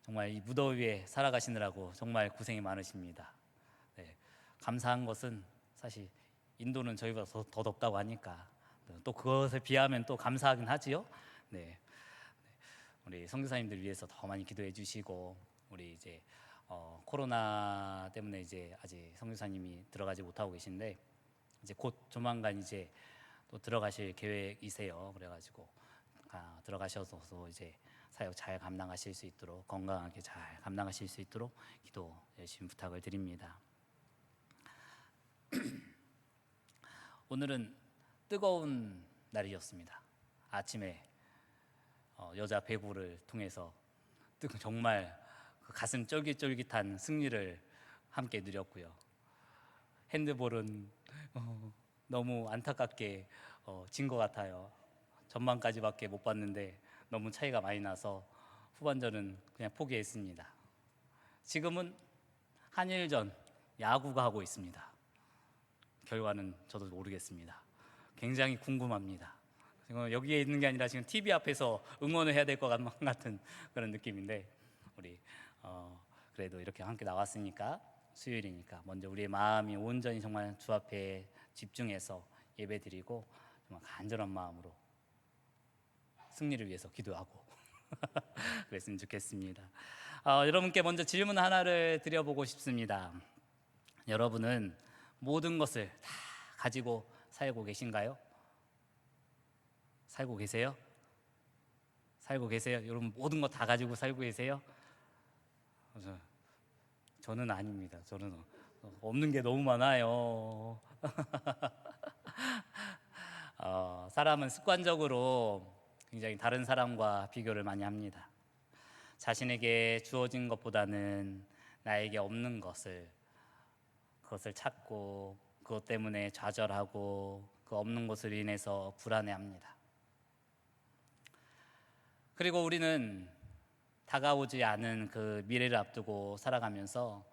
정말 이 무더위에 살아가시느라고 정말 고생이 많으십니다. 네, 감사한 것은 사실 인도는 저희보다 더 덥다고 하니까 또 그것에 비하면 또 감사하긴 하지요. 네, 우리 선교사님들 위해서 더 많이 기도해 주시고, 우리 이제 코로나 때문에 이제 아직 선교사님이 들어가지 못하고 계신데 이제 곧 조만간 이제 또 들어가실 계획이세요. 그래가지고 들어가셔서 이제 사역 잘 감당하실 수 있도록, 건강하게 잘 감당하실 수 있도록 기도 열심히 부탁을 드립니다. 오늘은 뜨거운 날이었습니다. 아침에 여자 배구를 통해서 정말 그 가슴 쫄깃쫄깃한 승리를 함께 누렸고요. 핸드볼은 너무 안타깝게 진 것 같아요. 전반까지밖에 못 봤는데 너무 차이가 많이 나서 후반전은 그냥 포기했습니다. 지금은 한일전 야구가 하고 있습니다. 결과는 저도 모르겠습니다. 굉장히 궁금합니다. 지금 여기에 있는 게 아니라 지금 TV 앞에서 응원을 해야 될 것 같은 그런 느낌인데, 우리 그래도 이렇게 함께 나왔으니까, 수요일이니까 먼저 우리의 마음이 온전히 정말 주 앞에 집중해서 예배드리고 정말 간절한 마음으로 승리를 위해서 기도하고 그랬으면 좋겠습니다. 여러분께 먼저 질문 하나를 드려보고 싶습니다. 여러분은 모든 것을 다 가지고 살고 계신가요? 살고 계세요? 살고 계세요? 여러분 모든 거 다 가지고 살고 계세요? 저는 아닙니다. 저는 없는 게 너무 많아요. 사람은 습관적으로 굉장히 다른 사람과 비교를 많이 합니다. 자신에게 주어진 것보다는 나에게 없는 그것을 찾고, 그것 때문에 좌절하고, 그 없는 것으로 인해서 불안해합니다. 그리고 우리는 다가오지 않은 그 미래를 앞두고 살아가면서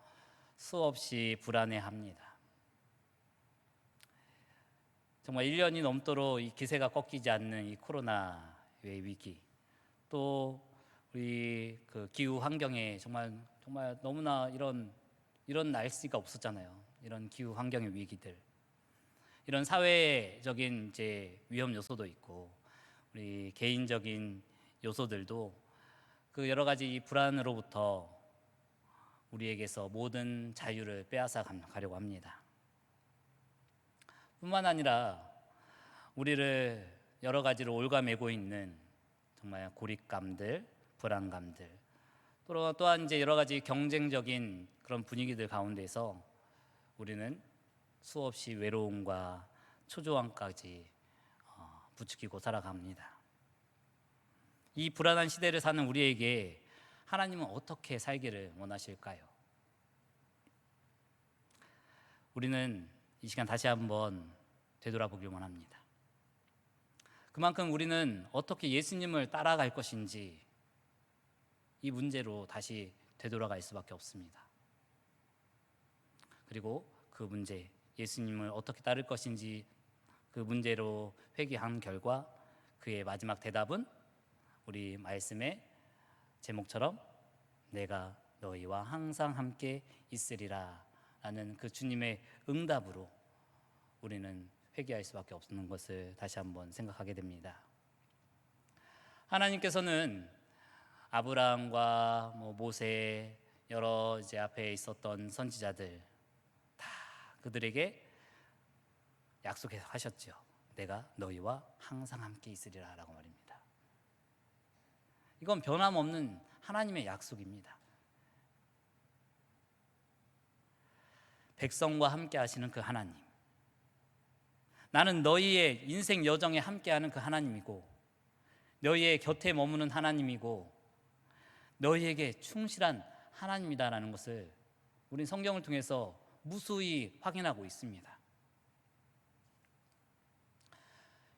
수없이 불안해합니다. 정말 1년이 넘도록 이 기세가 꺾이지 않는 이 코로나의 위기, 또 우리 그 기후 환경에 정말 너무나 이런 날씨가 없었잖아요. 이런 기후 환경의 위기들, 이런 사회적인 이제 위험 요소도 있고, 우리 개인적인 요소들도 그 여러 가지 이 불안으로부터 우리에게서 모든 자유를 빼앗아 가려고 합니다. 뿐만 아니라 우리를 여러 가지로 올가매고 있는 정말 고립감들, 불안감들, 또한 이제 여러 가지 경쟁적인 그런 분위기들 가운데서 우리는 수없이 외로움과 초조함까지 부추기고 살아갑니다. 이 불안한 시대를 사는 우리에게 하나님은 어떻게 살기를 원하실까요? 우리는 이 시간 다시 한번 되돌아보기만 합니다. 그만큼 우리는 어떻게 예수님을 따라갈 것인지, 이 문제로 다시 되돌아갈 수밖에 없습니다. 그리고 그 문제, 예수님을 어떻게 따를 것인지 그 문제로 회개한 결과 그의 마지막 대답은 우리 말씀의 제목처럼 내가 너희와 항상 함께 있으리라 라는 그 주님의 응답으로 우리는 회개할 수밖에 없는 것을 다시 한번 생각하게 됩니다. 하나님께서는 아브라함과 모세, 여러 이제 앞에 있었던 선지자들 다 그들에게 약속하셨죠. 내가 너희와 항상 함께 있으리라 라고 말입니다. 이건 변함없는 하나님의 약속입니다. 백성과 함께 하시는 그 하나님, 나는 너희의 인생 여정에 함께하는 그 하나님이고, 너희의 곁에 머무는 하나님이고, 너희에게 충실한 하나님이다라는 것을 우린 성경을 통해서 무수히 확인하고 있습니다.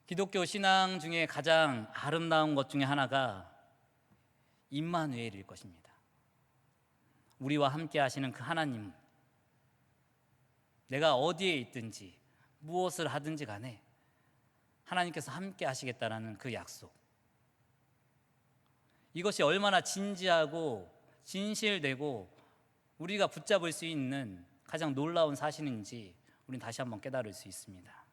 기독교 신앙 중에 가장 아름다운 것 중에 하나가 임마누엘일 것입니다. 우리와 함께 하시는 그 하나님, 내가 어디에 있든지 무엇을 하든지 간에 하나님께서 함께 하시겠다라는 그 약속, 이것이 얼마나 진지하고 진실되고 우리가 붙잡을 수 있는 가장 놀라운 사실인지 우리는 다시 한번 깨달을 수 있습니다.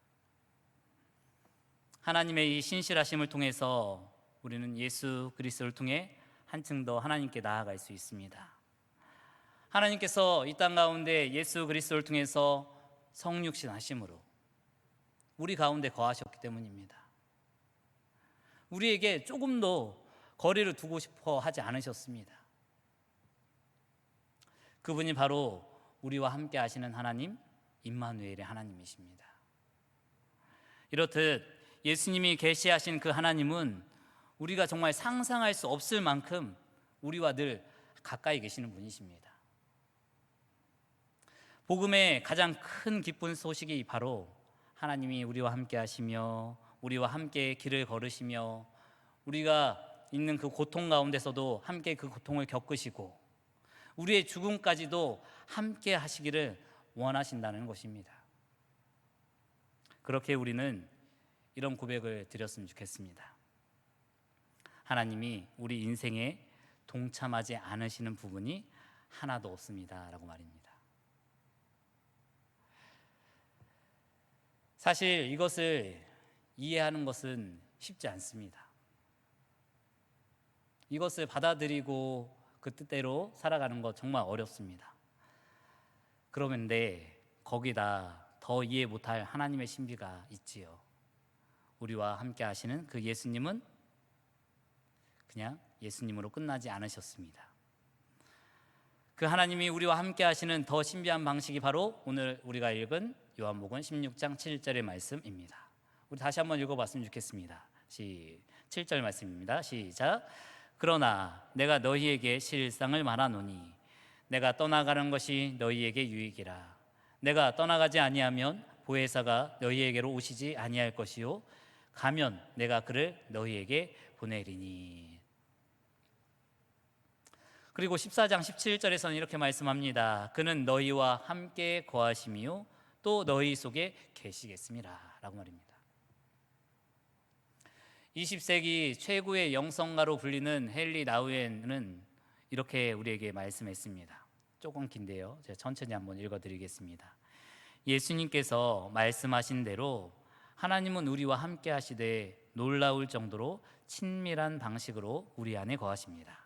하나님의 이 신실하심을 통해서 우리는 예수 그리스도를 통해 한층 더 하나님께 나아갈 수 있습니다. 하나님께서 이 땅 가운데 예수 그리스도를 통해서 성육신 하심으로 우리 가운데 거하셨기 때문입니다. 우리에게 조금도 거리를 두고 싶어 하지 않으셨습니다. 그분이 바로 우리와 함께 하시는 하나님, 임마누엘의 하나님이십니다. 이렇듯 예수님이 계시하신 그 하나님은 우리가 정말 상상할 수 없을 만큼 우리와 늘 가까이 계시는 분이십니다. 복음의 가장 큰 기쁜 소식이 바로 하나님이 우리와 함께 하시며 우리와 함께 길을 걸으시며 우리가 있는 그 고통 가운데서도 함께 그 고통을 겪으시고 우리의 죽음까지도 함께 하시기를 원하신다는 것입니다. 그렇게 우리는 이런 고백을 드렸으면 좋겠습니다. 하나님이 우리 인생에 동참하지 않으시는 부분이 하나도 없습니다 라고 말입니다. 사실 이것을 이해하는 것은 쉽지 않습니다. 이것을 받아들이고 그 뜻대로 살아가는 것 정말 어렵습니다. 그런데 거기다 더 이해 못할 하나님의 신비가 있지요. 우리와 함께 하시는 그 예수님은 그냥 예수님으로 끝나지 않으셨습니다. 그 하나님이 우리와 함께 하시는 더 신비한 방식이 바로 오늘 우리가 읽은 요한복음 16장 7절의 말씀입니다. 우리 다시 한번 읽어봤으면 좋겠습니다. 7절 말씀입니다. 시작. 그러나 내가 너희에게 실상을 말하노니 내가 떠나가는 것이 너희에게 유익이라. 내가 떠나가지 아니하면 보혜사가 너희에게로 오시지 아니할 것이요 가면 내가 그를 너희에게 보내리니. 그리고 14장 17절에서는 이렇게 말씀합니다. 그는 너희와 함께 거하시며 또 너희 속에 계시겠습니다 라고 말입니다. 20세기 최고의 영성가로 불리는 헨리 나우엔은 이렇게 우리에게 말씀했습니다. 조금 긴데요, 제가 천천히 한번 읽어드리겠습니다. 예수님께서 말씀하신 대로 하나님은 우리와 함께 하시되 놀라울 정도로 친밀한 방식으로 우리 안에 거하십니다.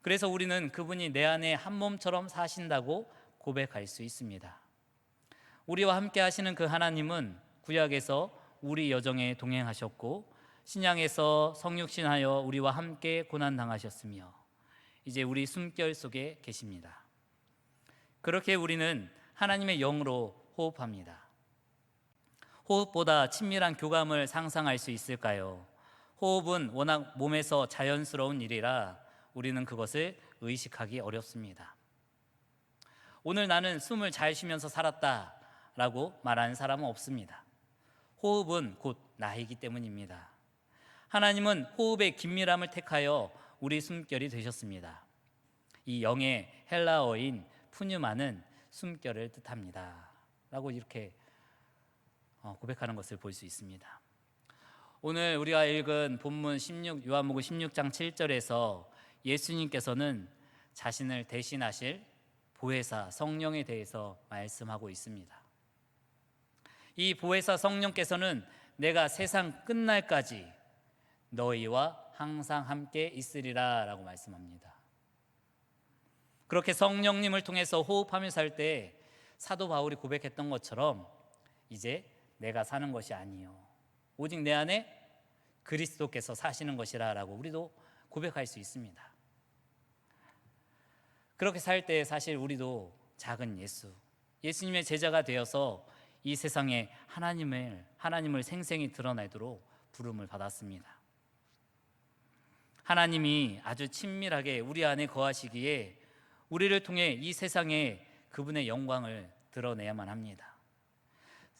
그래서 우리는 그분이 내 안에 한 몸처럼 사신다고 고백할 수 있습니다. 우리와 함께 하시는 그 하나님은 구약에서 우리 여정에 동행하셨고 신약에서 성육신하여 우리와 함께 고난당하셨으며 이제 우리 숨결 속에 계십니다. 그렇게 우리는 하나님의 영으로 호흡합니다. 호흡보다 친밀한 교감을 상상할 수 있을까요? 호흡은 워낙 몸에서 자연스러운 일이라 우리는 그것을 의식하기 어렵습니다. 오늘 나는 숨을 잘 쉬면서 살았다 라고 말하는 사람은 없습니다. 호흡은 곧 나이기 때문입니다. 하나님은 호흡의 긴밀함을 택하여 우리 숨결이 되셨습니다. 이 영의 헬라어인 푸뉴마는 숨결을 뜻합니다 라고 이렇게 고백하는 것을 볼 수 있습니다. 오늘 우리가 읽은 본문 요한복음 16장 7절에서 예수님께서는 자신을 대신하실 보혜사 성령에 대해서 말씀하고 있습니다. 이 보혜사 성령께서는 내가 세상 끝날까지 너희와 항상 함께 있으리라 라고 말씀합니다. 그렇게 성령님을 통해서 호흡하며 살 때 사도 바울이 고백했던 것처럼 이제 내가 사는 것이 아니요 오직 내 안에 그리스도께서 사시는 것이라 라고 우리도 고백할 수 있습니다. 그렇게 살 때 사실 우리도 작은 예수님의 제자가 되어서 이 세상에 하나님을 생생히 드러내도록 부름을 받았습니다. 하나님이 아주 친밀하게 우리 안에 거하시기에 우리를 통해 이 세상에 그분의 영광을 드러내야만 합니다.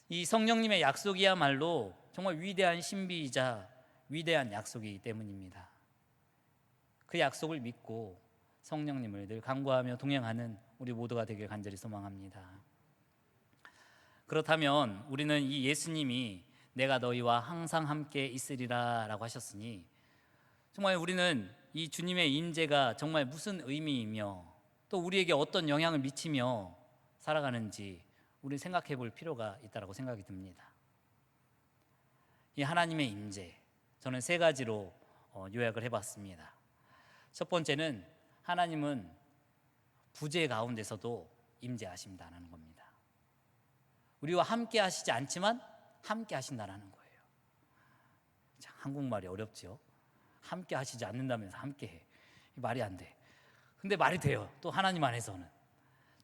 이 성령님의 약속이야말로 정말 위대한 신비이자 위대한 약속이기 때문입니다. 그 약속을 믿고 성령님을 늘 간구하며 동행하는 우리 모두가 되길 간절히 소망합니다. 그렇다면 우리는 이 예수님이 내가 너희와 항상 함께 있으리라 라고 하셨으니 정말 우리는 이 주님의 임재가 정말 무슨 의미이며 또 우리에게 어떤 영향을 미치며 살아가는지 우리 생각해 볼 필요가 있다고 생각이 듭니다. 이 하나님의 임재, 저는 세 가지로 요약을 해봤습니다. 첫 번째는 하나님은 부재 가운데서도 임재하신다는 겁니다. 우리와 함께 하시지 않지만 함께 하신다는 거예요. 참, 한국말이 어렵죠. 함께 하시지 않는다면서 함께 해. 말이 안 돼. 근데 말이 돼요. 또 하나님 안에서는.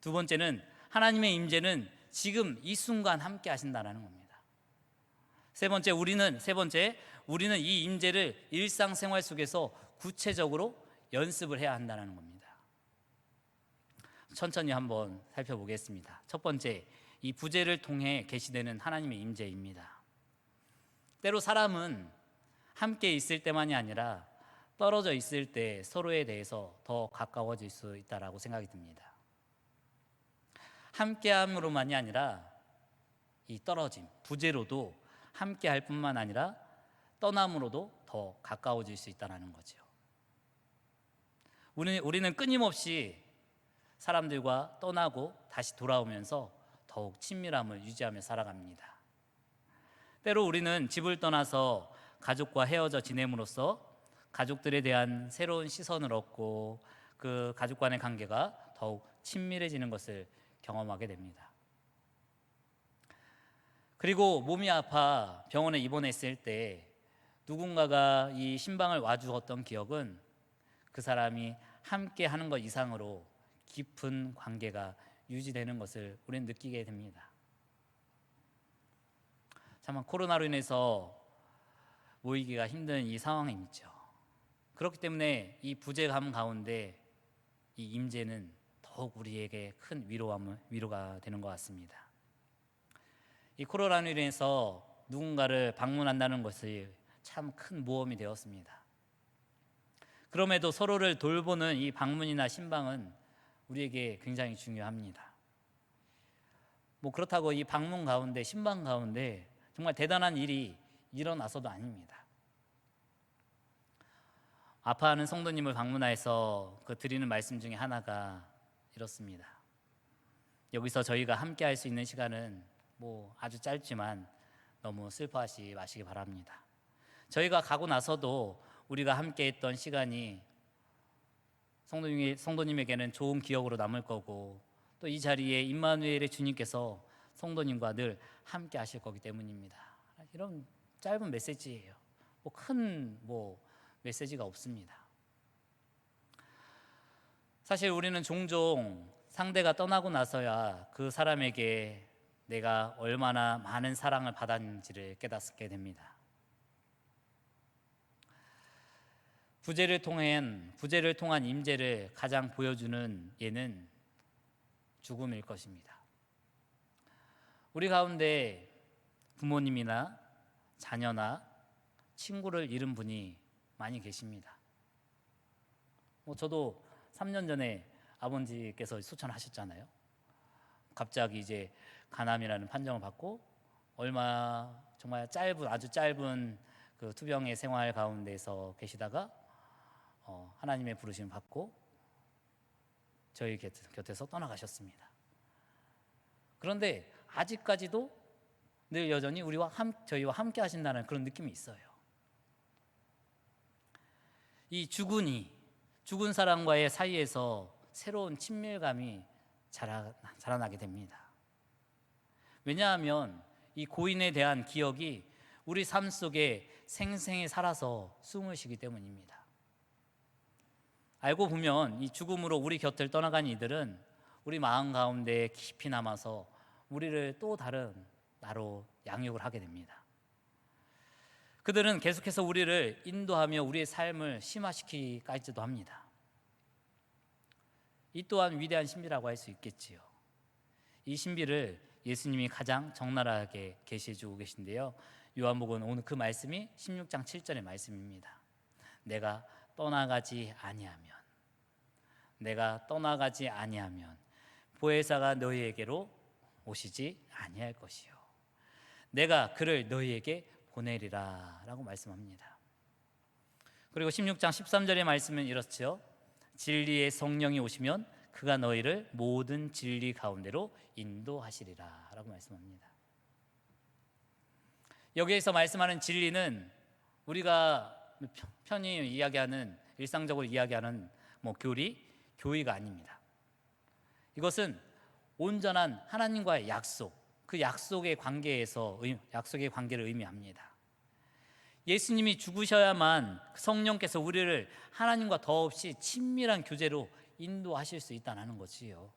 두 번째는 하나님의 임재는 지금 이 순간 함께 하신다는 겁니다. 세 번째, 우리는 이 임재를 일상생활 속에서 구체적으로 연습을 해야 한다는 겁니다. 천천히 한번 살펴보겠습니다. 첫 번째, 이 부재를 통해 계시되는 하나님의 임재입니다. 때로 사람은 함께 있을 때만이 아니라 떨어져 있을 때 서로에 대해서 더 가까워질 수 있다고 생각이 듭니다. 함께함으로만이 아니라 이 떨어짐, 부재로도 함께할 뿐만 아니라 떠남으로도 더 가까워질 수 있다는 거죠. 우리는 끊임없이 사람들과 떠나고 다시 돌아오면서 더욱 친밀함을 유지하며 살아갑니다. 때로 우리는 집을 떠나서 가족과 헤어져 지냄으로써 가족들에 대한 새로운 시선을 얻고 그 가족 간의 관계가 더욱 친밀해지는 것을 경험하게 됩니다. 그리고 몸이 아파 병원에 입원했을 때 누군가가 이 신방을 와주었던 기억은 그 사람이 함께 하는 것 이상으로 깊은 관계가 유지되는 것을 우리는 느끼게 됩니다. 참, 코로나로 인해서 모이기가 힘든 이 상황이 있죠. 그렇기 때문에 이 부재감 가운데 이 임재는 더욱 우리에게 큰 위로가 되는 것 같습니다. 이 코로나로 인해서 누군가를 방문한다는 것이 참 큰 모험이 되었습니다. 그럼에도 서로를 돌보는 이 방문이나 신방은 우리에게 굉장히 중요합니다. 그렇다고 이 방문 가운데, 신방 가운데 정말 대단한 일이 일어나서도 아닙니다. 아파하는 성도님을 방문해서 드리는 말씀 중에 하나가 이렇습니다. 여기서 저희가 함께 할 수 있는 시간은 아주 짧지만 너무 슬퍼하지 마시기 바랍니다. 저희가 가고 나서도 우리가 함께 했던 시간이 성도님에게는 좋은 기억으로 남을 거고 또 이 자리에 임마누엘의 주님께서 성도님과 늘 함께 하실 거기 때문입니다. 이런 짧은 메시지예요. 큰 메시지가 없습니다. 사실 우리는 종종 상대가 떠나고 나서야 그 사람에게 내가 얼마나 많은 사랑을 받았는지를 깨닫게 됩니다. 부재를 통한 임재를 가장 보여주는 예는 죽음일 것입니다. 우리 가운데 부모님이나 자녀나 친구를 잃은 분이 많이 계십니다. 저도 3년 전에 아버지께서 소천하셨잖아요. 갑자기 이제 간암이라는 판정을 받고 정말 아주 짧은 그 투병의 생활 가운데서 계시다가 하나님의 부르심을 받고 저희 곁에서 떠나가셨습니다. 그런데 아직까지도 늘 여전히 저희와 함께 하신다는 그런 느낌이 있어요. 이 죽은 사람과의 사이에서 새로운 친밀감이 자라나게 됩니다. 왜냐하면 이 고인에 대한 기억이 우리 삶 속에 생생히 살아서 숨을 쉬기 때문입니다. 알고 보면 이 죽음으로 우리 곁을 떠나간 이들은 우리 마음 가운데 깊이 남아서 우리를 또 다른 나로 양육을 하게 됩니다. 그들은 계속해서 우리를 인도하며 우리의 삶을 심화시키기까지도 합니다. 이 또한 위대한 신비라고 할 수 있겠지요. 이 신비를 예수님이 가장 적나라하게 계시해주고 계신데요. 요한복음 오늘 그 말씀이 16장 7절의 말씀입니다. 내가 떠나가지 아니하면 보혜사가 너희에게로 오시지 아니할 것이요 내가 그를 너희에게 보내리라 라고 말씀합니다. 그리고 16장 13절의 말씀은 이렇죠. 진리의 성령이 오시면 그가 너희를 모든 진리 가운데로 인도하시리라 라고 말씀합니다. 여기에서 말씀하는 진리는 우리가 편히 이야기하는, 일상적으로 이야기하는 교리, 교의가 아닙니다. 이것은 온전한 하나님과의 약속, 그 약속의 관계를 의미합니다. 예수님이 죽으셔야만 성령께서 우리를 하나님과 더없이 친밀한 교제로 인도하실 수 있다는 거지요.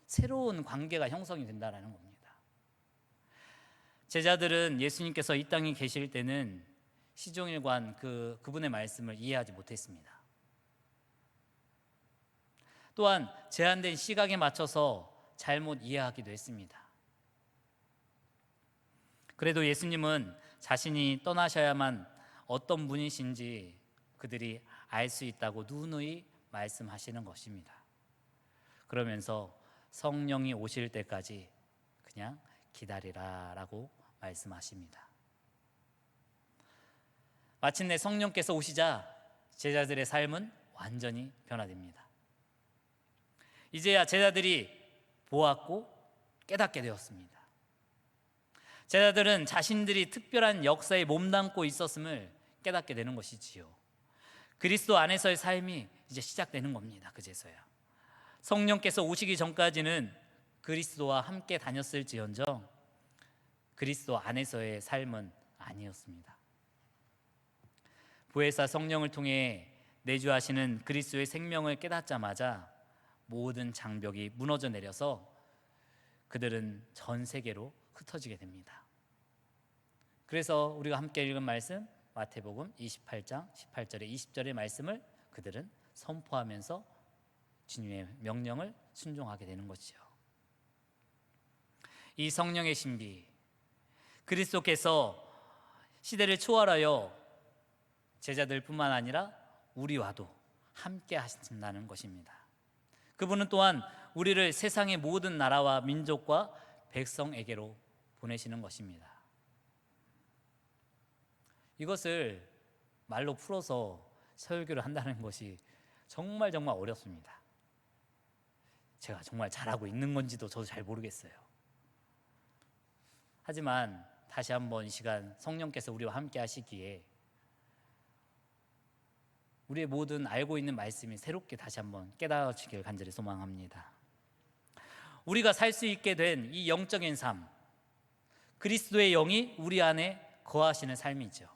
새로운 관계가 형성이 된다는 겁니다. 제자들은 예수님께서 이 땅에 계실 때는 시종일관 그분의 말씀을 이해하지 못했습니다. 또한 제한된 시각에 맞춰서 잘못 이해하기도 했습니다. 그래도 예수님은 자신이 떠나셔야만 어떤 분이신지 그들이 알 수 있다고 누누이 말씀하시는 것입니다. 그러면서 성령이 오실 때까지 그냥 기다리라 라고 말씀하십니다. 마침내 성령께서 오시자 제자들의 삶은 완전히 변화됩니다. 이제야 제자들이 보았고 깨닫게 되었습니다. 제자들은 자신들이 특별한 역사에 몸담고 있었음을 깨닫게 되는 것이지요. 그리스도 안에서의 삶이 이제 시작되는 겁니다. 그제서야 성령께서 오시기 전까지는 그리스도와 함께 다녔을지언정 그리스도 안에서의 삶은 아니었습니다. 보혜사 성령을 통해 내주하시는 그리스도의 생명을 깨닫자마자 모든 장벽이 무너져 내려서 그들은 전 세계로 흩어지게 됩니다. 그래서 우리가 함께 읽은 말씀 마태복음 28장 18절에 20절의 말씀을 그들은 선포하면서 주님의 명령을 순종하게 되는 것이죠. 이 성령의 신비, 그리스도께서 시대를 초월하여 제자들뿐만 아니라 우리와도 함께 하신다는 것입니다. 그분은 또한 우리를 세상의 모든 나라와 민족과 백성에게로 보내시는 것입니다. 이것을 말로 풀어서 설교를 한다는 것이 정말 어렵습니다. 제가 정말 잘하고 있는 건지도 저도 잘 모르겠어요. 하지만 다시 한번 이 시간 성령께서 우리와 함께 하시기에 우리의 모든 알고 있는 말씀이 새롭게 다시 한번 깨달아지길 간절히 소망합니다. 우리가 살 수 있게 된 이 영적인 삶, 그리스도의 영이 우리 안에 거하시는 삶이죠.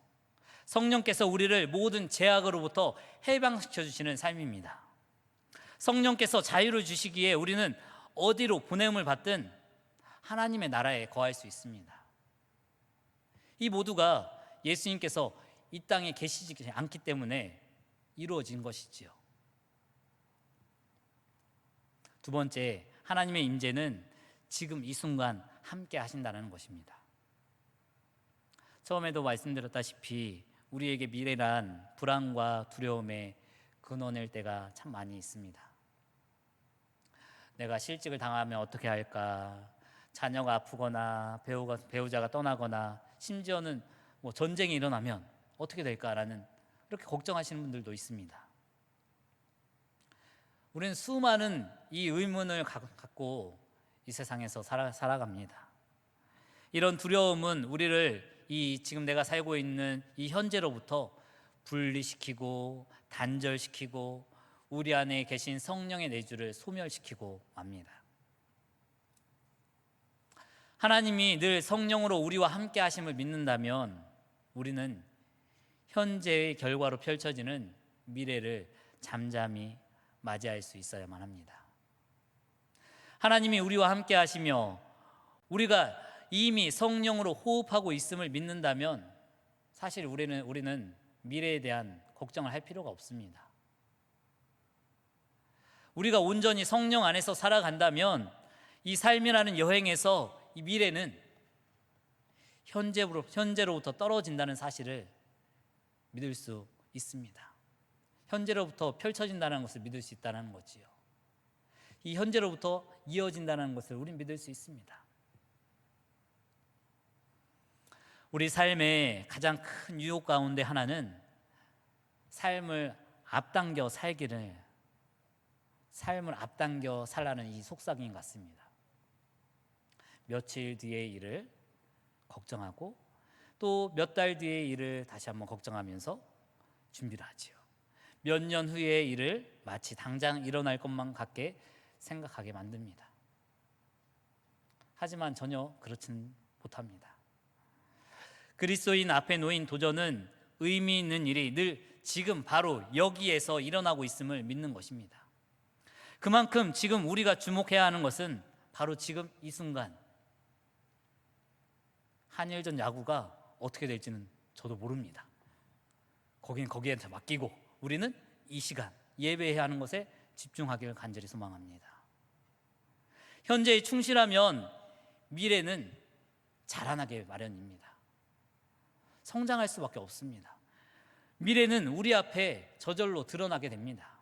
성령께서 우리를 모든 죄악으로부터 해방시켜 주시는 삶입니다. 성령께서 자유를 주시기에 우리는 어디로 보냄을 받든 하나님의 나라에 거할 수 있습니다. 이 모두가 예수님께서 이 땅에 계시지 않기 때문에 이루어진 것이지요. 두 번째, 하나님의 임재는 지금 이 순간 함께 하신다는 것입니다. 처음에도 말씀드렸다시피 우리에게 미래란 불안과 두려움의 근원일 때가 참 많이 있습니다. 내가 실직을 당하면 어떻게 할까? 자녀가 아프거나 배우자가 떠나거나 심지어는 전쟁이 일어나면 어떻게 될까라는 이렇게 걱정하시는 분들도 있습니다. 우리는 수많은 이 의문을 갖고 이 세상에서 살아갑니다. 이런 두려움은 우리를 지금 내가 살고 있는 이 현재로부터 분리시키고 단절시키고 우리 안에 계신 성령의 내주를 소멸시키고 맙니다. 하나님이 늘 성령으로 우리와 함께 하심을 믿는다면 우리는 현재의 결과로 펼쳐지는 미래를 잠잠히 맞이할 수 있어야만 합니다. 하나님이 우리와 함께 하시며 우리가 이미 성령으로 호흡하고 있음을 믿는다면 사실 우리는 미래에 대한 걱정을 할 필요가 없습니다. 우리가 온전히 성령 안에서 살아간다면 이 삶이라는 여행에서 이 미래는 현재로부터 떨어진다는 사실을 믿을 수 있습니다. 현재로부터 펼쳐진다는 것을 믿을 수 있다는 거지요. 이 현재로부터 이어진다는 것을 우린 믿을 수 있습니다. 우리 삶의 가장 큰 유혹 가운데 하나는 삶을 앞당겨 살라는 이 속삭임 같습니다. 며칠 뒤의 일을 걱정하고 또 몇 달 뒤의 일을 다시 한번 걱정하면서 준비를 하지요. 몇 년 후의 일을 마치 당장 일어날 것만 같게 생각하게 만듭니다. 하지만 전혀 그렇지는 못합니다. 그리스도인 앞에 놓인 도전은 의미 있는 일이 늘 지금 바로 여기에서 일어나고 있음을 믿는 것입니다. 그만큼 지금 우리가 주목해야 하는 것은 바로 지금 이 순간, 한일전 야구가 어떻게 될지는 저도 모릅니다. 거기에 맡기고 우리는 이 시간 예배해야 하는 것에 집중하기를 간절히 소망합니다. 현재에 충실하면 미래는 자라나게 마련입니다. 성장할 수밖에 없습니다. 미래는 우리 앞에 저절로 드러나게 됩니다.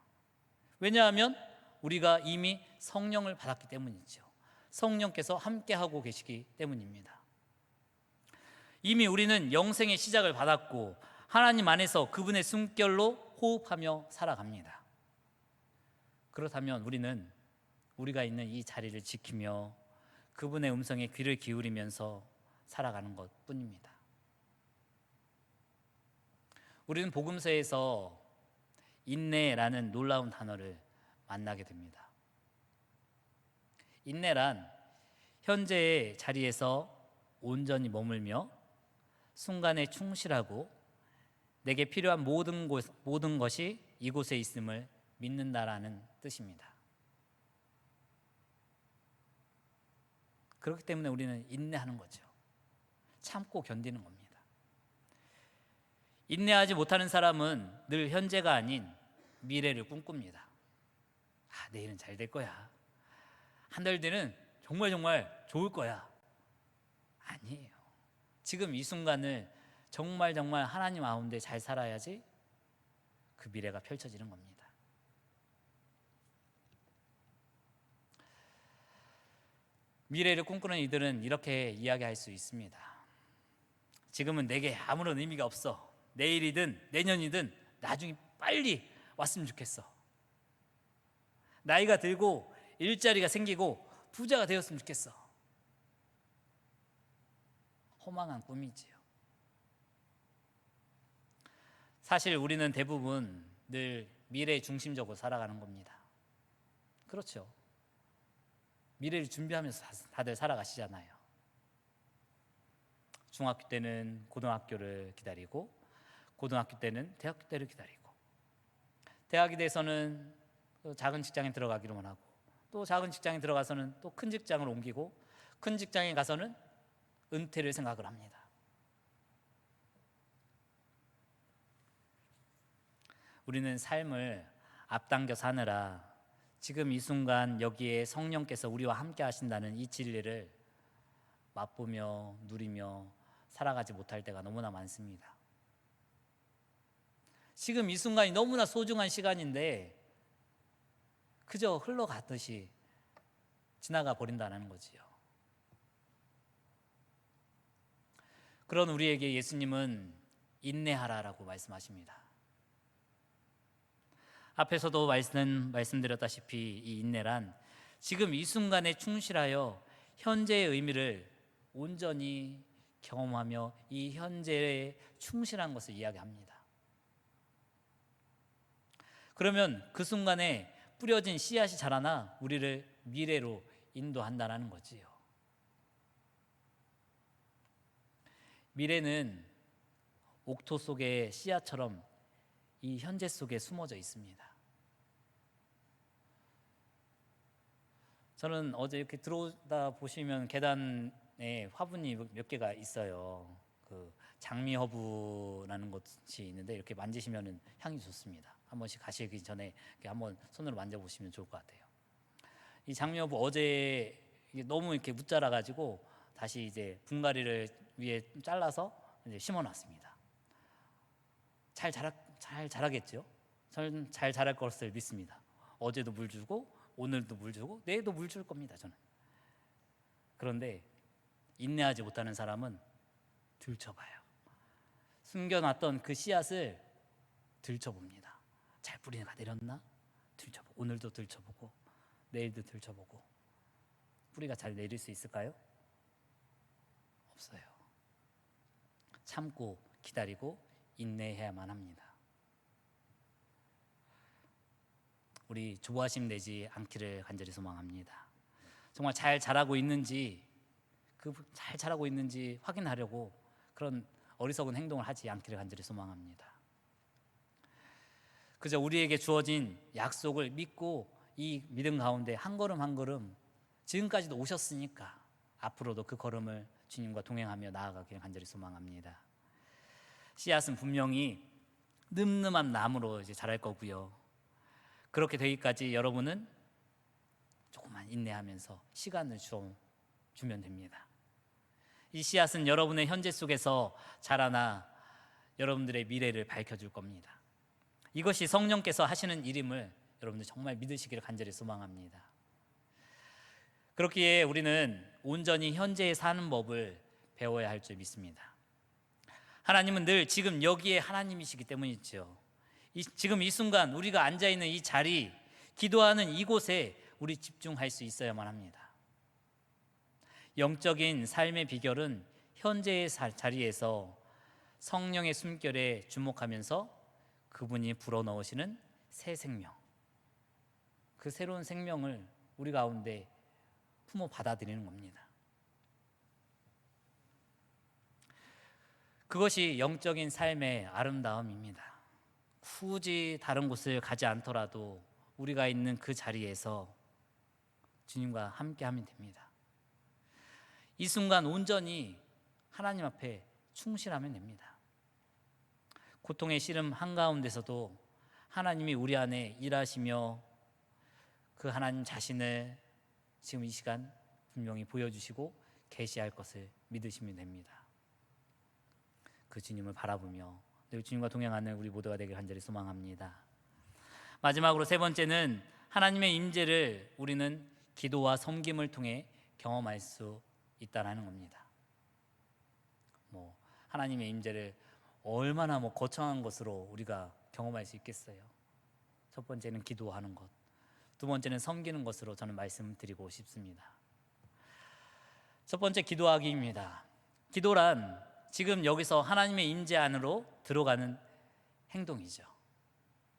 왜냐하면 우리가 이미 성령을 받았기 때문이죠. 성령께서 함께하고 계시기 때문입니다. 이미 우리는 영생의 시작을 받았고 하나님 안에서 그분의 숨결로 호흡하며 살아갑니다. 그렇다면 우리는 우리가 있는 이 자리를 지키며 그분의 음성에 귀를 기울이면서 살아가는 것뿐입니다. 우리는 복음서에서 인내라는 놀라운 단어를 만나게 됩니다. 인내란 현재의 자리에서 온전히 머물며 순간에 충실하고 내게 필요한 모든 것이 이곳에 있음을 믿는다라는 뜻입니다. 그렇기 때문에 우리는 인내하는 거죠. 참고 견디는 겁니다. 인내하지 못하는 사람은 늘 현재가 아닌 미래를 꿈꿉니다. 내일은 잘 될 거야. 한 달 뒤는 정말 좋을 거야. 아니에요. 지금 이 순간을 정말 하나님 가운데 잘 살아야지 그 미래가 펼쳐지는 겁니다. 미래를 꿈꾸는 이들은 이렇게 이야기할 수 있습니다. 지금은 내게 아무런 의미가 없어. 내일이든 내년이든 나중에 빨리 왔으면 좋겠어. 나이가 들고 일자리가 생기고 부자가 되었으면 좋겠어. 허망한 꿈이지요. 사실 우리는 대부분 늘 미래 중심적으로 살아가는 겁니다. 그렇죠. 미래를 준비하면서 다들 살아가시잖아요. 중학교 때는 고등학교를 기다리고 고등학교 때는 대학교 때를 기다리고 대학이 돼서는 또 작은 직장에 들어가기를 원하고 또 작은 직장에 들어가서는 또 큰 직장을 옮기고 큰 직장에 가서는 은퇴를 생각을 합니다. 우리는 삶을 앞당겨 사느라 지금 이 순간 여기에 성령께서 우리와 함께 하신다는 이 진리를 맛보며 누리며 살아가지 못할 때가 너무나 많습니다. 지금 이 순간이 너무나 소중한 시간인데 그저 흘러가듯이 지나가 버린다는 거지요. 그런 우리에게 예수님은 인내하라라고 말씀하십니다. 앞에서도 말씀드렸다시피 이 인내란 지금 이 순간에 충실하여 현재의 의미를 온전히 경험하며 이 현재에 충실한 것을 이야기합니다. 그러면 그 순간에 뿌려진 씨앗이 자라나 우리를 미래로 인도한다는 거지요. 미래는 옥토 속의 씨앗처럼 이 현재 속에 숨어져 있습니다. 저는 어제 이렇게 들어오다 보시면 계단에 화분이 몇 개가 있어요. 그 장미허브라는 것이 있는데 이렇게 만지시면 향이 좋습니다. 한 번씩 가시기 전에 이렇게 한번 손으로 만져보시면 좋을 것 같아요. 이 장미허브 어제 너무 이렇게 무자라가지고 다시 이제 분갈이를 위에 잘라서 이제 심어놨습니다. 잘 자라겠죠? 저는 잘 자랄 것을 믿습니다. 어제도 물 주고 오늘도 물 주고 내일도 물 줄 겁니다. 저는. 그런데 인내하지 못하는 사람은 들춰봐요. 숨겨놨던 그 씨앗을 들춰봅니다. 잘 뿌리가 내렸나? 들춰보고, 오늘도 들춰보고 내일도 들춰보고. 뿌리가 잘 내릴 수 있을까요? 없어요. 참고 기다리고 인내해야만 합니다. 우리 조바심 내지 않기를 간절히 소망합니다. 정말 잘 자라고 있는지, 잘 자라고 있는지 확인하려고 그런 어리석은 행동을 하지 않기를 간절히 소망합니다. 그저 우리에게 주어진 약속을 믿고 이 믿음 가운데 한 걸음 한 걸음, 지금까지도 오셨으니까 앞으로도 그 걸음을 주님과 동행하며 나아가기를 간절히 소망합니다. 씨앗은 분명히 늠름한 나무로 이제 자랄 거고요. 그렇게 되기까지 여러분은 조금만 인내하면서 시간을 주면 됩니다. 이 씨앗은 여러분의 현재 속에서 자라나 여러분들의 미래를 밝혀줄 겁니다. 이것이 성령께서 하시는 일임을 여러분들 정말 믿으시기를 간절히 소망합니다. 그렇기에 우리는 온전히 현재에 사는 법을 배워야 할 줄 믿습니다. 하나님은 늘 지금 여기에 하나님이시기 때문이죠. 지금 이 순간 우리가 앉아있는 이 자리, 기도하는 이곳에 우리 집중할 수 있어야만 합니다. 영적인 삶의 비결은 현재의 자리에서 성령의 숨결에 주목하면서 그분이 불어넣으시는 새 생명, 그 새로운 생명을 우리 가운데 품어 받아들이는 겁니다. 그것이 영적인 삶의 아름다움입니다. 굳이 다른 곳을 가지 않더라도 우리가 있는 그 자리에서 주님과 함께 하면 됩니다. 이 순간 온전히 하나님 앞에 충실하면 됩니다. 고통의 씨름 한가운데서도 하나님이 우리 안에 일하시며 그 하나님 자신을 지금 이 시간 분명히 보여주시고 계시할 것을 믿으시면 됩니다. 그 주님을 바라보며 늘 주님과 동행하는 우리 모두가 되길 간절히 소망합니다. 마지막으로 세 번째는 하나님의 임재를 우리는 기도와 섬김을 통해 경험할 수 있다라는 겁니다. 하나님의 임재를 얼마나 거창한 것으로 우리가 경험할 수 있겠어요. 첫 번째는 기도하는 것, 두 번째는 섬기는 것으로 저는 말씀드리고 싶습니다. 첫 번째 기도하기입니다. 기도란 지금 여기서 하나님의 임재 안으로 들어가는 행동이죠.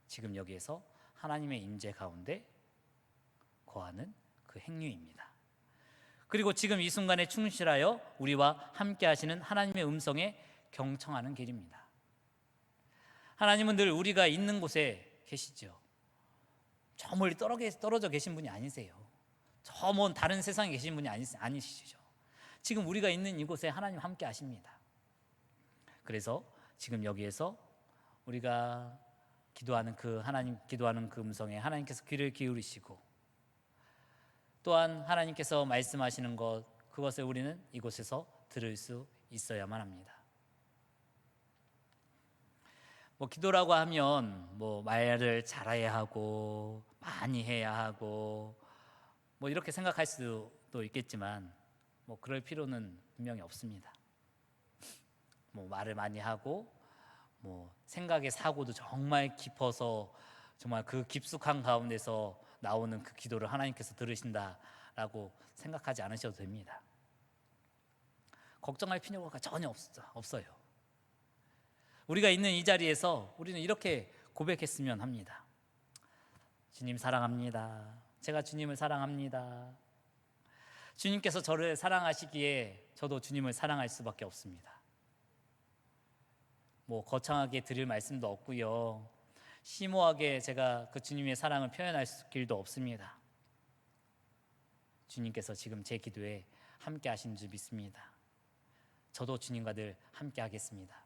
지금 여기에서 하나님의 임재 가운데 거하는 그 행위입니다. 그리고 지금 이 순간에 충실하여 우리와 함께 하시는 하나님의 음성에 경청하는 길입니다. 하나님은 늘 우리가 있는 곳에 계시죠. 저 멀리 떨어져 계신 분이 아니세요. 저 먼 다른 세상에 계신 분이 아니시죠. 지금 우리가 있는 이곳에 하나님 함께 하십니다. 그래서 지금 여기에서 우리가 기도하는 그 음성에 하나님께서 귀를 기울이시고, 또한 하나님께서 말씀하시는 그것을 우리는 이곳에서 들을 수 있어야만 합니다. 기도라고 하면 말을 잘해야 하고 많이 해야 하고 이렇게 생각할 수도 있겠지만 그럴 필요는 분명히 없습니다. 말을 많이 하고 생각의 사고도 정말 깊어서 정말 그 깊숙한 가운데서 나오는 그 기도를 하나님께서 들으신다라고 생각하지 않으셔도 됩니다. 걱정할 필요가 전혀 없어요. 우리가 있는 이 자리에서 우리는 이렇게 고백했으면 합니다. 주님 사랑합니다. 제가 주님을 사랑합니다. 주님께서 저를 사랑하시기에 저도 주님을 사랑할 수밖에 없습니다. 거창하게 드릴 말씀도 없고요. 심오하게 제가 그 주님의 사랑을 표현할 길도 없습니다. 주님께서 지금 제 기도에 함께 하신 줄 믿습니다. 저도 주님과 늘 함께 하겠습니다.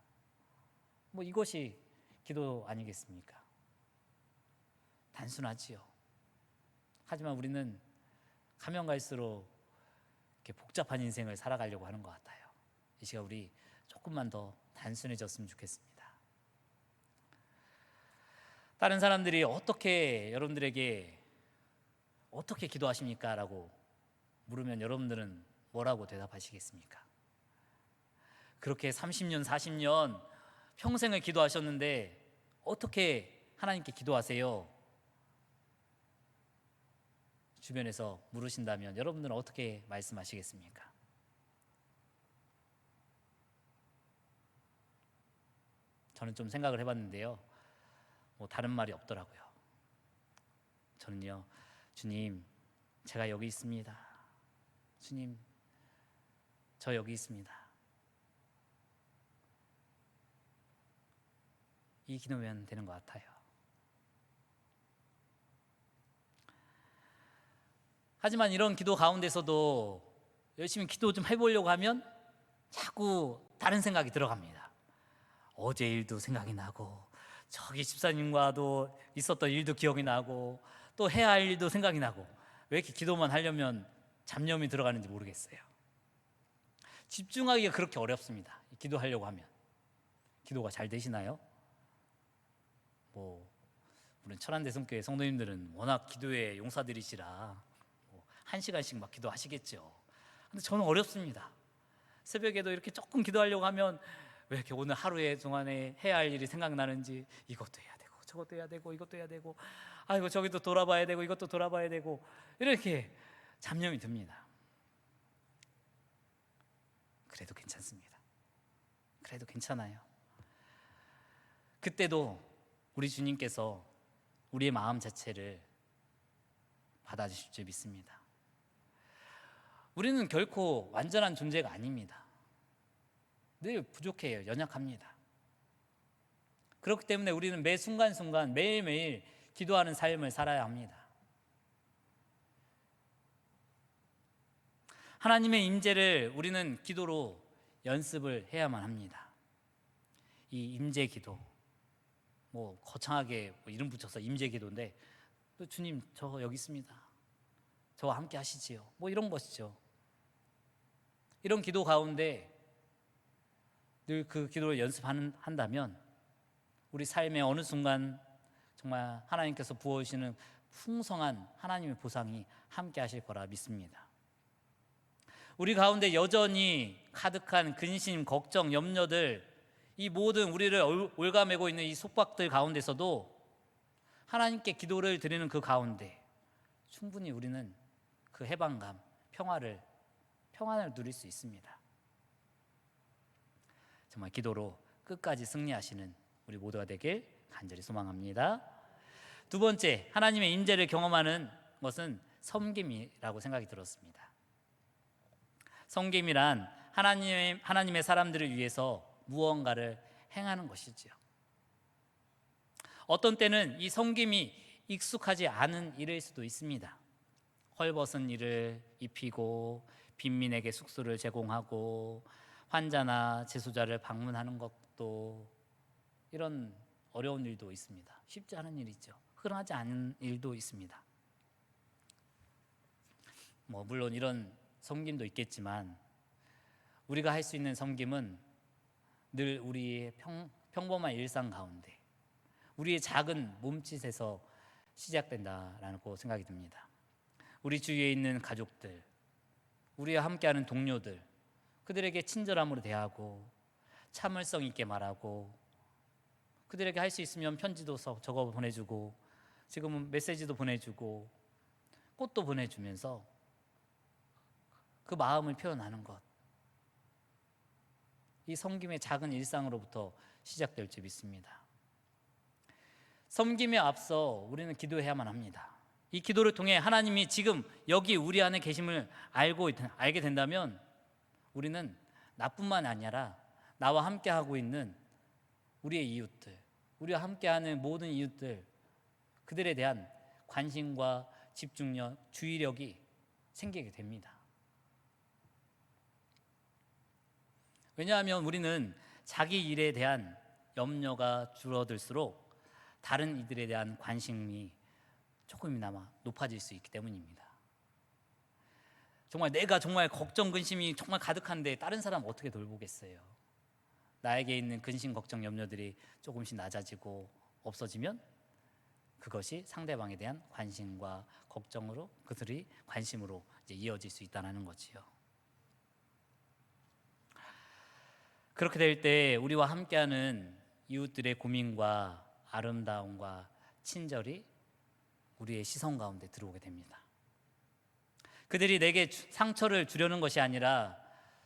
이것이 기도 아니겠습니까? 단순하지요. 하지만 우리는 가면 갈수록 이렇게 복잡한 인생을 살아가려고 하는 것 같아요. 이 시간 우리 조금만 더 단순해졌으면 좋겠습니다. 다른 사람들이 여러분들에게 어떻게 기도하십니까? 라고 물으면 여러분들은 뭐라고 대답하시겠습니까? 그렇게 30년, 40년 평생을 기도하셨는데 어떻게 하나님께 기도하세요? 주변에서 물으신다면 여러분들은 어떻게 말씀하시겠습니까? 저는 좀 생각을 해봤는데요. 뭐 다른 말이 없더라고요. 저는요, 주님, 제가 여기 있습니다. 주님, 저 여기 있습니다. 이 기도면 되는 것 같아요. 하지만 이런 기도 가운데서도 열심히 기도 좀 해보려고 하면 자꾸 다른 생각이 들어갑니다. 어제 일도 생각이 나고, 저기 집사님과도 있었던 일도 기억이 나고, 또 해야 할 일도 생각이 나고, 왜 이렇게 기도만 하려면 잡념이 들어가는지 모르겠어요. 집중하기가 그렇게 어렵습니다. 기도하려고 하면. 기도가 잘 되시나요? 물론 천안대성교회 성도님들은 워낙 기도의 용사들이시라 1시간씩 막 기도하시겠죠. 근데 저는 어렵습니다. 새벽에도 이렇게 조금 기도하려고 하면 왜 이렇게 오늘 하루에 동안에 해야 할 일이 생각나는지, 이것도 해야 되고 저것도 해야 되고 이것도 해야 되고, 아이고 저기도 돌아봐야 되고 이것도 돌아봐야 되고, 이렇게 잡념이 듭니다. 그래도 괜찮습니다. 그래도 괜찮아요. 그때도 우리 주님께서 우리의 마음 자체를 받아주실 줄 믿습니다. 우리는 결코 완전한 존재가 아닙니다. 늘 부족해요. 연약합니다. 그렇기 때문에 우리는 매 순간순간 매일매일 기도하는 삶을 살아야 합니다. 하나님의 임재를 우리는 기도로 연습을 해야만 합니다. 이 임재 기도, 거창하게 이름 붙여서 임재 기도인데, 또 주님 저 여기 있습니다. 저와 함께 하시지요. 이런 것이죠. 이런 기도 가운데 늘 그 기도를 연습한다면 우리 삶의 어느 순간 정말 하나님께서 부어주시는 풍성한 하나님의 보상이 함께 하실 거라 믿습니다. 우리 가운데 여전히 가득한 근심, 걱정, 염려들, 이 모든 우리를 올가매고 있는 이 속박들 가운데서도 하나님께 기도를 드리는 그 가운데 충분히 우리는 그 해방감, 평안을 누릴 수 있습니다. 정말 기도로 끝까지 승리하시는 우리 모두가 되길 간절히 소망합니다. 두 번째, 하나님의 임재를 경험하는 것은 섬김이라고 생각이 들었습니다. 섬김이란 하나님의 사람들을 위해서 무언가를 행하는 것이지요. 어떤 때는 이 섬김이 익숙하지 않은 일일 수도 있습니다. 헐벗은 일을 입히고 빈민에게 숙소를 제공하고 환자나 재소자를 방문하는 것도, 이런 어려운 일도 있습니다. 쉽지 않은 일이죠. 흔하지 않은 일도 있습니다. 물론 이런 섬김도 있겠지만 우리가 할 수 있는 섬김은 늘 우리의 평범한 일상 가운데 우리의 작은 몸짓에서 시작된다라고 생각이 듭니다. 우리 주위에 있는 가족들, 우리와 함께하는 동료들, 그들에게 친절함으로 대하고 참을성 있게 말하고, 그들에게 할 수 있으면 편지도 적어 보내주고, 지금은 메시지도 보내주고 꽃도 보내주면서 그 마음을 표현하는 것, 이 섬김의 작은 일상으로부터 시작될 줄 믿습니다. 섬김에 앞서 우리는 기도해야만 합니다. 이 기도를 통해 하나님이 지금 여기 우리 안에 계심을 알게 된다면 우리는 나뿐만 아니라 나와 함께하고 있는 우리의 이웃들, 우리와 함께하는 모든 이웃들, 그들에 대한 관심과 집중력, 주의력이 생기게 됩니다. 왜냐하면 우리는 자기 일에 대한 염려가 줄어들수록 다른 이들에 대한 관심이 조금이나마 높아질 수 있기 때문입니다. 정말 내가 정말 걱정, 근심이 정말 가득한데 다른 사람 어떻게 돌보겠어요? 나에게 있는 근심, 걱정, 염려들이 조금씩 낮아지고 없어지면 그것이 상대방에 대한 관심과 걱정으로, 그들이 관심으로 이제 이어질 수 있다는 거지요. 그렇게 될 때 우리와 함께하는 이웃들의 고민과 아름다움과 친절이 우리의 시선 가운데 들어오게 됩니다. 그들이 내게 상처를 주려는 것이 아니라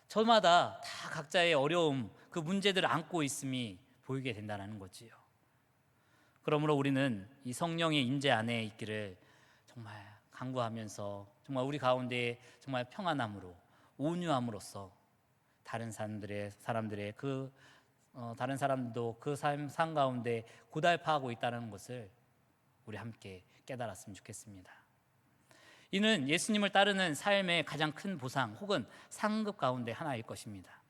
저마다 다 각자의 어려움, 그 문제들을 안고 있음이 보이게 된다는 거지요. 그러므로 우리는 이 성령의 임재 안에 있기를 정말 간구하면서 정말 우리 가운데 정말 평안함으로 온유함으로써 다른 사람들의 다른 사람도 그 삶 가운데 고달파하고 있다는 것을 우리 함께 깨달았으면 좋겠습니다. 이는 예수님을 따르는 삶의 가장 큰 보상 혹은 상급 가운데 하나일 것입니다.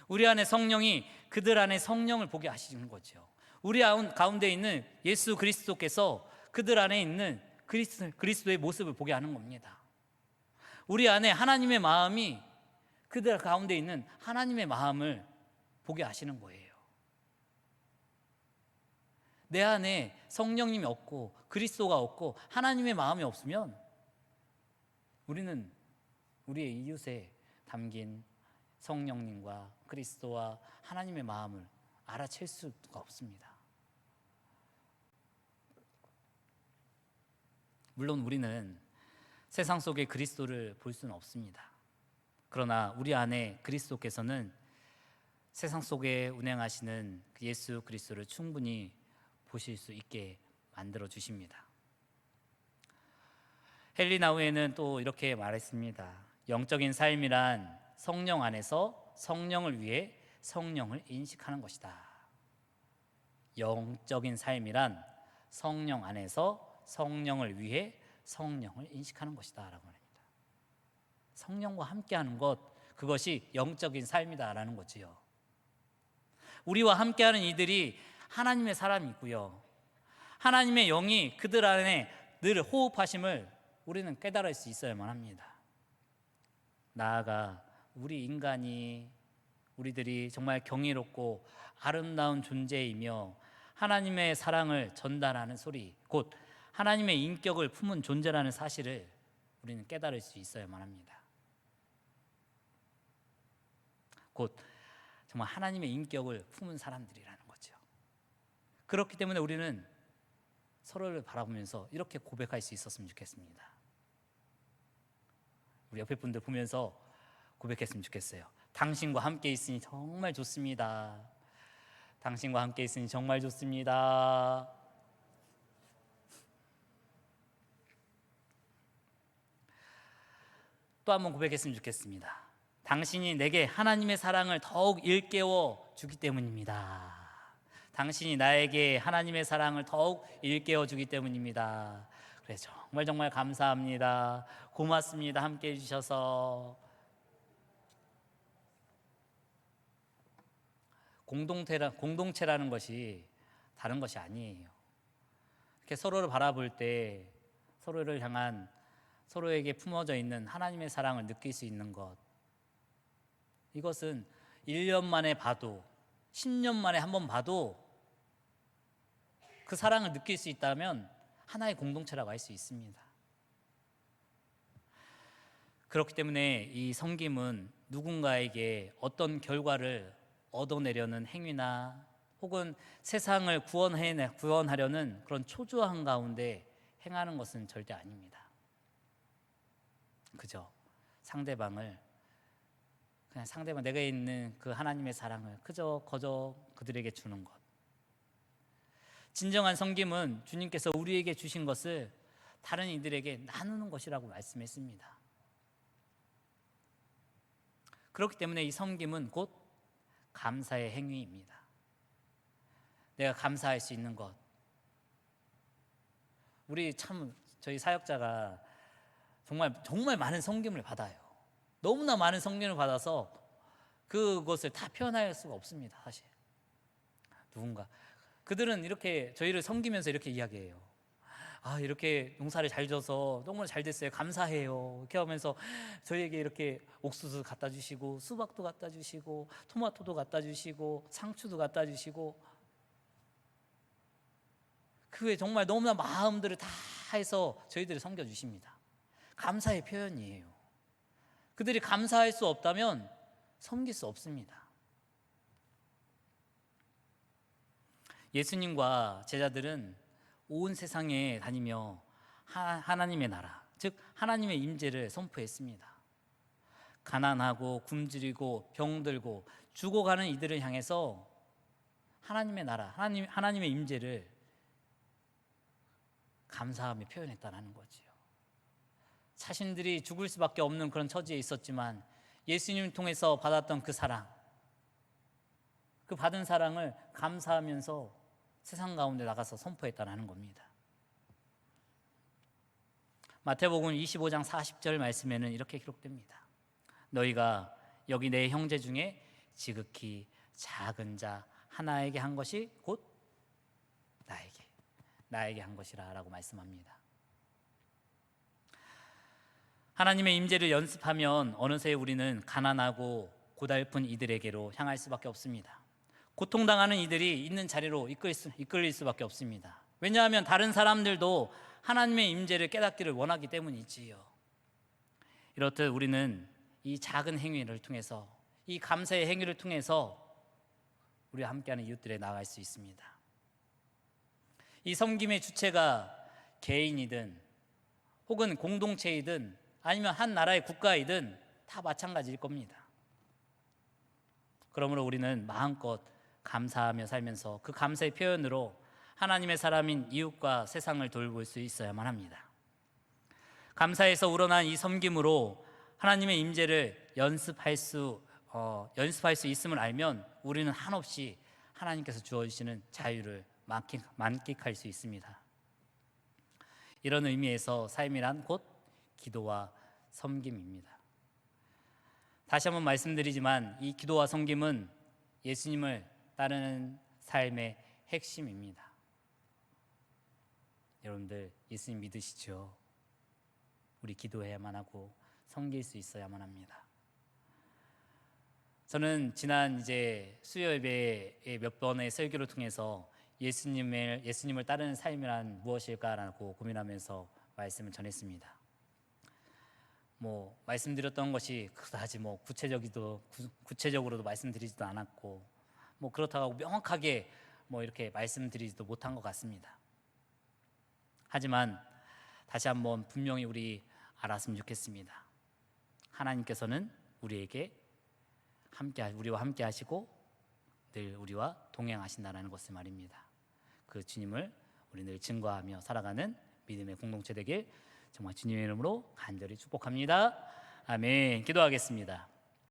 우리 안에 성령이 그들 안에 성령을 보게 하시는 거죠. 우리 가운데 있는 예수 그리스도께서 그들 안에 있는 그리스도의 모습을 보게 하는 겁니다. 우리 안에 하나님의 마음이 그들 가운데 있는 하나님의 마음을 보게 하시는 거예요. 내 안에 성령님이 없고 그리스도가 없고 하나님의 마음이 없으면 우리는 우리의 이웃에 담긴 성령님과 그리스도와 하나님의 마음을 알아챌 수가 없습니다. 물론 우리는 세상 속에 그리스도를 볼 수는 없습니다. 그러나 우리 안에 그리스도께서는 세상 속에 운행하시는 예수 그리스도를 충분히 보실 수 있게 만들어 주십니다. 헨리 나우에는 또 이렇게 말했습니다. 영적인 삶이란 성령 안에서 성령을 위해 성령을 인식하는 것이다. 영적인 삶이란 성령 안에서 성령을 위해 성령을 인식하는 것이다 라고 합니다. 성령과 함께하는 것, 그것이 영적인 삶이다라는 거지요. 우리와 함께하는 이들이 하나님의 사람이고요, 하나님의 영이 그들 안에 늘 호흡하심을 우리는 깨달을 수 있어야만 합니다. 나아가 우리들이 정말 경이롭고 아름다운 존재이며 하나님의 사랑을 전달하는 소리, 곧 하나님의 인격을 품은 존재라는 사실을 우리는 깨달을 수 있어야만 합니다. 곧 정말 하나님의 인격을 품은 사람들이라는 거죠. 그렇기 때문에 우리는 서로를 바라보면서 이렇게 고백할 수 있었으면 좋겠습니다. 우리 옆에 분들 보면서 고백했으면 좋겠어요. 당신과 함께 있으니 정말 좋습니다. 당신과 함께 있으니 정말 좋습니다. 또 한 번 고백했으면 좋겠습니다. 당신이 내게 하나님의 사랑을 더욱 일깨워 주기 때문입니다. 당신이 나에게 하나님의 사랑을 더욱 일깨워 주기 때문입니다. 그래서 정말 감사합니다. 고맙습니다. 함께 해주셔서. 공동체라는 것이 다른 것이 아니에요. 이렇게 서로를 바라볼 때 서로를 향한, 서로에게 품어져 있는 하나님의 사랑을 느낄 수 있는 것, 이것은 1년 만에 봐도 10년 만에 한 번 봐도 그 사랑을 느낄 수 있다면 하나의 공동체라고 할 수 있습니다. 그렇기 때문에 이 섬김은 누군가에게 어떤 결과를 얻어내려는 행위나 혹은 세상을 구원하려는 그런 초조한 가운데 행하는 것은 절대 아닙니다. 그저 상대방 내게 있는 그 하나님의 사랑을 거저 그들에게 주는 것. 진정한 섬김은 주님께서 우리에게 주신 것을 다른 이들에게 나누는 것이라고 말씀했습니다. 그렇기 때문에 이 섬김은 곧 감사의 행위입니다. 내가 감사할 수 있는 것. 저희 사역자가 정말 많은 섬김을 받아요. 너무나 많은 섬김을 받아서 그것을 다 표현할 수가 없습니다. 사실 그들은 이렇게 저희를 섬기면서 이렇게 이야기해요. 이렇게 농사를 잘 져서 너무 잘 됐어요. 감사해요. 이렇게 하면서 저희에게 이렇게 옥수수 갖다 주시고 수박도 갖다 주시고 토마토도 갖다 주시고 상추도 갖다 주시고, 그 외에 정말 너무나 마음들을 다 해서 저희들을 섬겨 주십니다. 감사의 표현이에요. 그들이 감사할 수 없다면 섬길 수 없습니다. 예수님과 제자들은 온 세상에 다니며 하나님의 나라, 즉 하나님의 임재를 선포했습니다. 가난하고 굶주리고 병들고 죽어가는 이들을 향해서 하나님의 나라, 하나님의 임재를 감사하며 표현했다는 거지요. 자신들이 죽을 수밖에 없는 그런 처지에 있었지만 예수님 통해서 받았던 그 사랑, 그 받은 사랑을 감사하면서 세상 가운데 나가서 선포했다는 겁니다. 마태복음 25장 40절 말씀에는 이렇게 기록됩니다. 너희가 여기 내 형제 중에 지극히 작은 자 하나에게 한 것이 곧 나에게 한 것이라 라고 말씀합니다. 하나님의 임재를 연습하면 어느새 우리는 가난하고 고달픈 이들에게로 향할 수밖에 없습니다. 고통당하는 이들이 있는 자리로 이끌릴 수밖에 없습니다. 왜냐하면 다른 사람들도 하나님의 임재를 깨닫기를 원하기 때문이지요. 이렇듯 우리는 이 작은 행위를 통해서, 이 감사의 행위를 통해서 우리와 함께하는 이웃들에 나아갈 수 있습니다. 이 섬김의 주체가 개인이든 혹은 공동체이든 아니면 한 나라의 국가이든 다 마찬가지일 겁니다. 그러므로 우리는 마음껏 감사하며 살면서 그 감사의 표현으로 하나님의 사람인 이웃과 세상을 돌볼 수 있어야만 합니다. 감사에서 우러난 이 섬김으로 하나님의 임재를 연습할 수 있음을 알면 우리는 한없이 하나님께서 주어주시는 자유를 만끽할 수 있습니다. 이런 의미에서 삶이란 곧 기도와 섬김입니다. 다시 한번 말씀드리지만 이 기도와 섬김은 예수님을 따르는 삶의 핵심입니다. 여러분들 예수님 믿으시죠? 우리 기도해야만 하고 섬길 수 있어야만 합니다. 저는 지난 수요 예배의 몇 번의 설교를 통해서 예수님을 따르는 삶이란 무엇일까라고 고민하면서 말씀을 전했습니다. 말씀드렸던 것이 그다지 구체적으로도 말씀드리지도 않았고 그렇다고 명확하게 이렇게 말씀드리지도 못한 것 같습니다. 하지만 다시 한번 분명히 알았으면 좋겠습니다. 하나님께서는 우리와 함께 하시고 늘 우리와 동행하신다는 것을 말입니다. 그 주님을 우리 늘 증거하며 살아가는 믿음의 공동체 되길 정말 주님의 이름으로 간절히 축복합니다. 아멘. 기도하겠습니다.